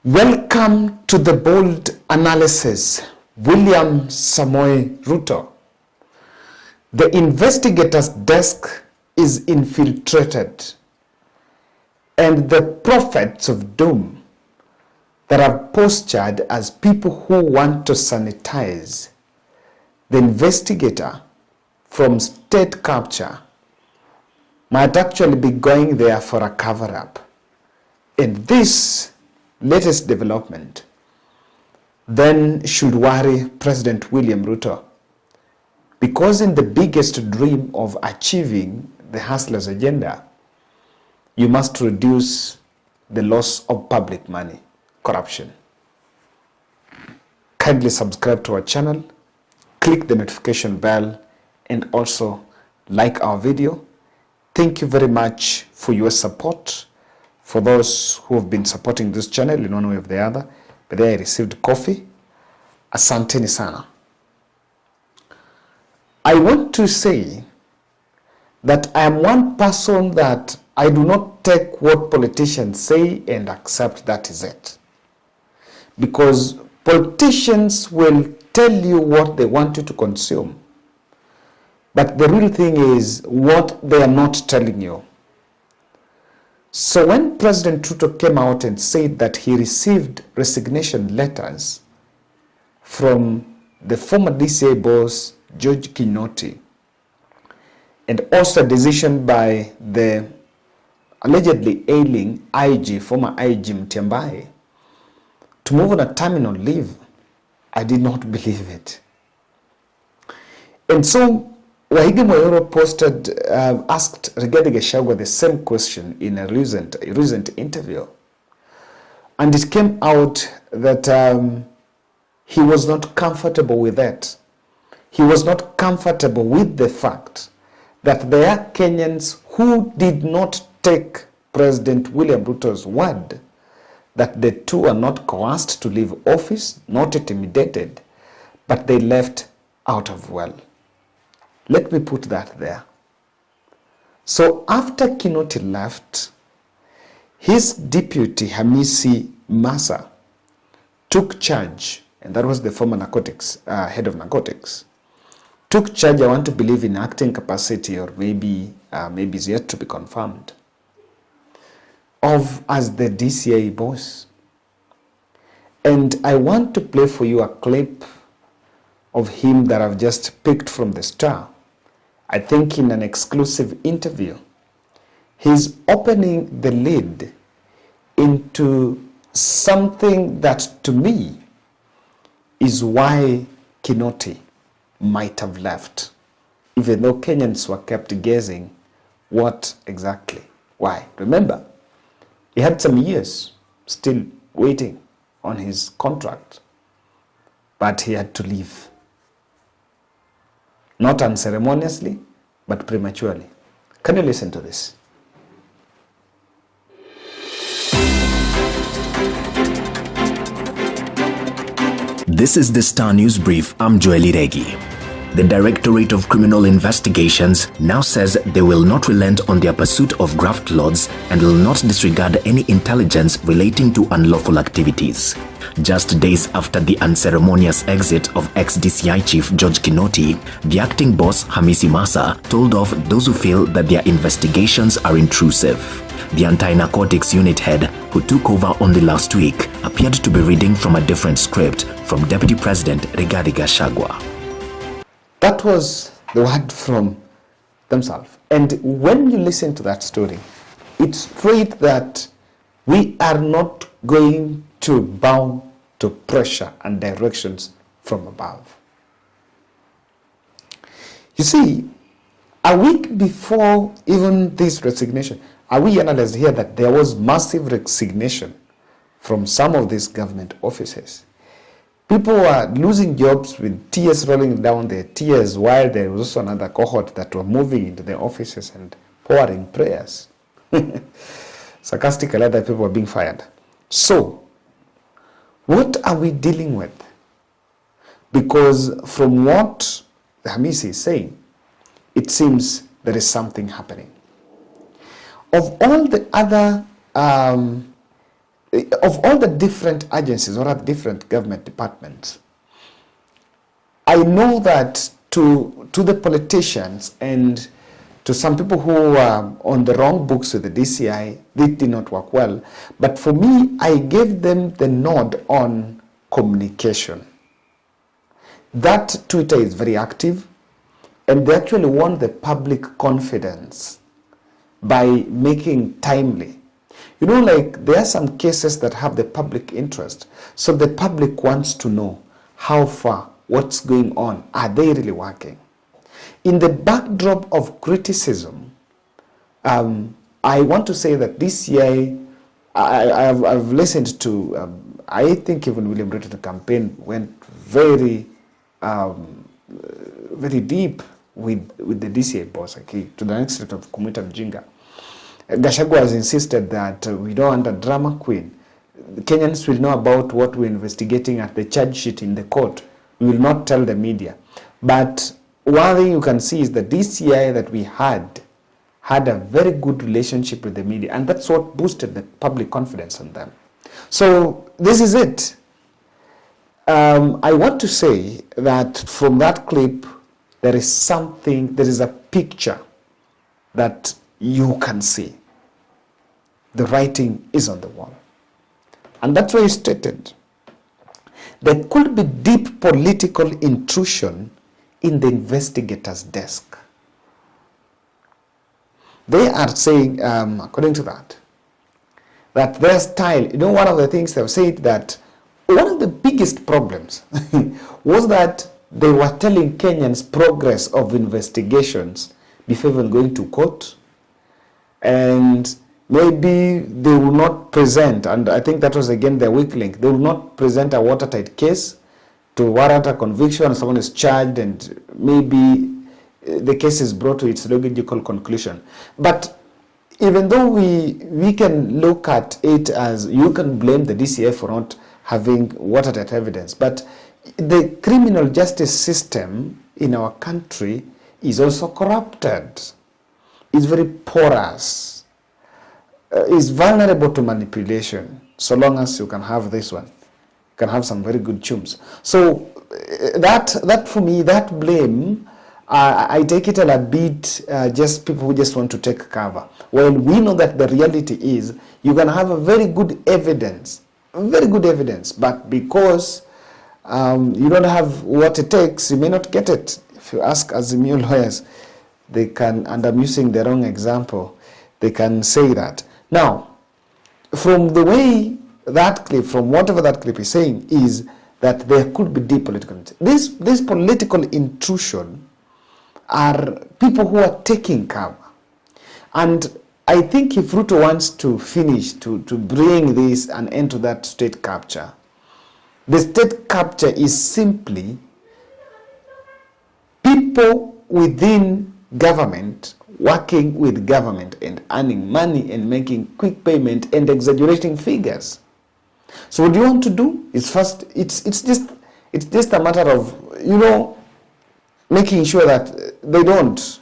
Welcome to the bold analysis. William Samoei Ruto. The investigator's desk is infiltrated, and the prophets of doom that are postured as people who want to sanitize the investigator from state capture might actually be going there for a cover-up. And this latest development then should worry President William Ruto, because in the biggest dream of achieving the hustler's agenda, you must reduce the loss of public money, corruption. Kindly subscribe to our channel, click the notification bell, and also like our video. Thank you very much for your support. For those who have been supporting this channel in one way or the other, but I received coffee. Asanteni sana. I want to say that I am one person that I do not take what politicians say and accept that is it. Because politicians will tell you what they want you to consume. But the real thing is what they are not telling you. So when President Ruto came out and said that he received resignation letters from the former DCI boss, George Kinoti, and also a decision by the allegedly ailing IG, former IG Mtiambai, to move on a terminal leave, I did not believe it. And so Wahigi Moyoro posted, asked Rigathi Gachagua the same question in a recent interview. And it came out that he was not comfortable with that. He was not comfortable with the fact that there are Kenyans who did not take President William Ruto's word that the two are not coerced to leave office, not intimidated, but they left out of well. Let me put that there. So after Kinoti left, his deputy, Hamisi Massa, took charge, and that was the former narcotics, head of narcotics, took charge, I want to believe, in acting capacity, or maybe is yet to be confirmed, as the DCI boss. And I want to play for you a clip of him that I've just picked from the Star. I think in an exclusive interview, he's opening the lid into something that to me is why Kinoti might have left, even though Kenyans were kept guessing what exactly, why. Remember, he had some years still waiting on his contract, but he had to leave. Not unceremoniously, but prematurely. Can you listen to this? This is the Star News Brief. I'm Joeli Regi. The Directorate of Criminal Investigations now says they will not relent on their pursuit of graft lords and will not disregard any intelligence relating to unlawful activities. Just days after the unceremonious exit of ex-DCI chief George Kinoti, the acting boss Hamisi Massa told off those who feel that their investigations are intrusive. The anti-narcotics unit head, who took over only last week, appeared to be reading from a different script from Deputy President Rigathi Gachagua. That was the word from themselves. And when you listen to that story, it's straight that we are not going to bow to pressure and directions from above. You see, a week before even this resignation, we analyzed here that there was massive resignation from some of these government offices. People were losing jobs with tears rolling down their tears, while there was also another cohort that were moving into their offices and pouring prayers. Sarcastically, other people were being fired. So, what are we dealing with? Because from what Hamisi is saying, it seems there is something happening. Of all the other of all the different agencies or different government departments, I know that to the politicians and to some people who are on the wrong books with the DCI, they did not work well. But for me, I gave them the nod on communication. That Twitter is very active, and they actually won the public confidence by making timely. You know, like there are some cases that have the public interest. So the public wants to know how far, what's going on, are they really working? In the backdrop of criticism, I want to say that this year, I've listened to, I think even William Ruto's campaign went very, very deep with the DCI boss, okay, to the extent of Kumuita Mjinga. Gachagua has insisted that we don't want a drama queen. The Kenyans will know about what we're investigating at the charge sheet in the court. We will not tell the media. But one thing you can see is the DCI that we had a very good relationship with the media, and that's what boosted the public confidence in them. So this is it. I want to say that from that clip, there is something, there is a picture that you can see. The writing is on the wall. And that's why he stated there could be deep political intrusion in the investigator's desk. They are saying, according to that their style, you know, one of the things they've said that one of the biggest problems was that they were telling Kenyans progress of investigations before even going to court, and maybe they will not present, and I think that was again their weak link, they will not present a watertight case to warrant a conviction, someone is charged, and maybe the case is brought to its logical conclusion. But even though we can look at it as, you can blame the DCI for not having watertight evidence, but the criminal justice system in our country is also corrupted, is very porous, is vulnerable to manipulation, so long as you can have this one. You can have some very good chums. So that for me, that blame, I take it a bit just people who just want to take cover. Well, we know that the reality is you can have a very good evidence, but because you don't have what it takes, you may not get it. If you ask Azimio lawyers, they can, and I'm using the wrong example, they can say that. Now, from the way that clip, from whatever that clip is saying, is that there could be deep political intrusion. This political intrusion are people who are taking cover. And I think if Ruto wants to finish, to bring this an end to that state capture, the state capture is simply people within government working with government and earning money and making quick payment and exaggerating figures. So what you want to do is first, it's just a matter of, you know, making sure that they don't.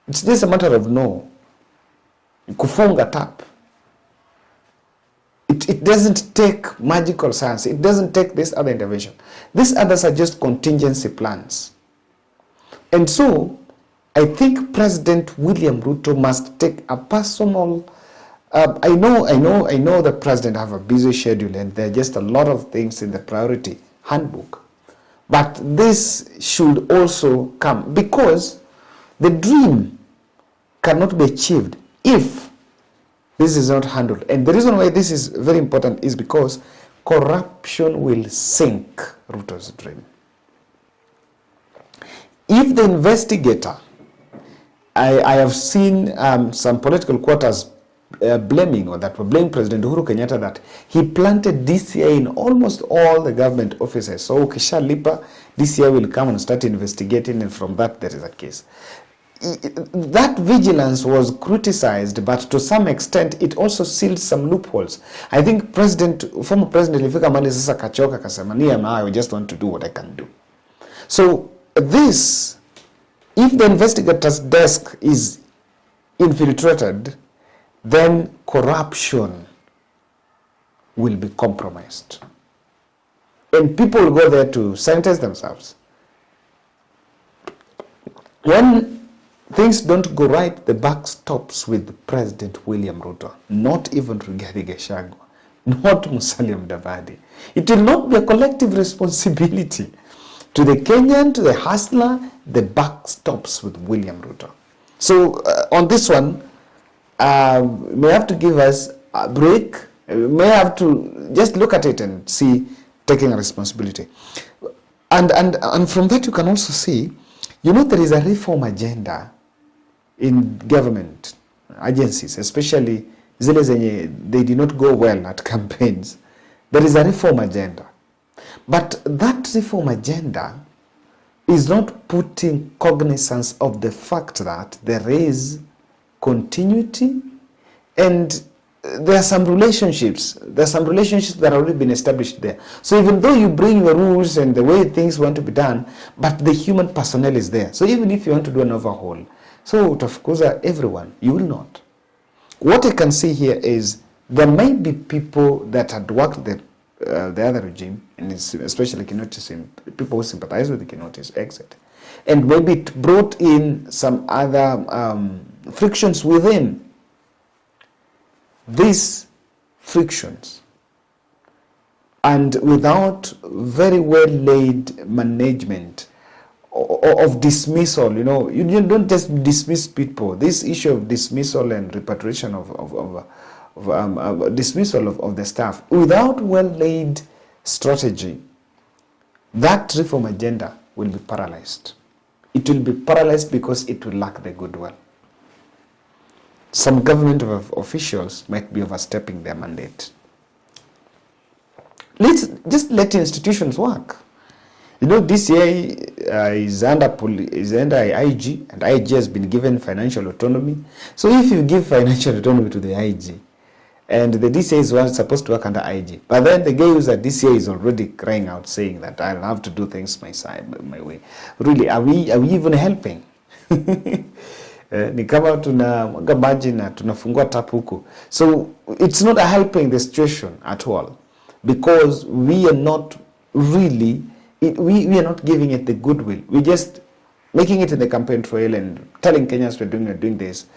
It's just a matter of kufunga tap. It doesn't take magical science. It doesn't take this other intervention. These others are just contingency plans. And so, I think President William Ruto must take a personal, I know the president have a busy schedule and there are just a lot of things in the priority handbook. But this should also come, because the dream cannot be achieved if this is not handled. And the reason why this is very important is because corruption will sink Ruto's dream. If the investigator, I have seen some political quarters blaming President Uhuru Kenyatta that he planted DCI in almost all the government offices. So ukishalipa, DCI will come and start investigating, and from that there is a case. That vigilance was criticized, but to some extent it also sealed some loopholes. I think former President Lifika Mali sasa kachoka kasema I just want to do what I can do. So this, if the investigator's desk is infiltrated, then corruption will be compromised. And people will go there to sanitize themselves. When things don't go right, the buck stops with President William Ruto, not even Rigathi Gachagua, not Musalia Mudavadi. It will not be a collective responsibility. To the Kenyan, to the hustler, the buck stops with William Ruto. So on this one, may have to give us a break. May have to just look at it and see taking a responsibility. And from that you can also see, there is a reform agenda in government agencies, especially zile zenye they did not go well at campaigns. There is a reform agenda. But that reform agenda is not putting cognizance of the fact that there is continuity and there are some relationships. There are some relationships that have already been established there. So even though you bring your rules and the way things want to be done, but the human personnel is there. So even if you want to do an overhaul, so of course everyone, you will not. What I can see here is there may be people that had worked the other regime, and especially Kinoti, people who sympathize with the Kinoti's exit, and maybe it brought in some other frictions within. These frictions, and without very well laid management of dismissal, you don't just dismiss people. This issue of dismissal and repatriation of dismissal of the staff without well laid strategy, that reform agenda will be paralyzed. It will be paralyzed because it will lack the goodwill. Some government officials might be overstepping their mandate. Let's just let institutions work. DCI is under IG, and IG has been given financial autonomy. So if you give financial autonomy to the IG, and the DCI is supposed to work under IG, but then the guy who's at DCI is already crying out saying that I'll have to do things my way. Really, are we even helping? Ni kama tunamwaga maji na tunafungua tap huku. So it's not helping the situation at all, because we are not really, we are not giving it the goodwill. We're just making it in the campaign trail and telling Kenyans we're doing this,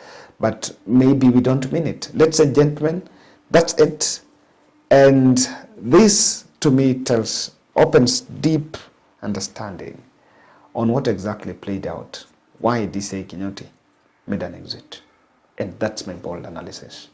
but maybe we don't mean it. Let's say, gentlemen, that's it. And this to me opens deep understanding on what exactly played out, why DCI Kinoti made an exit. And that's my bold analysis.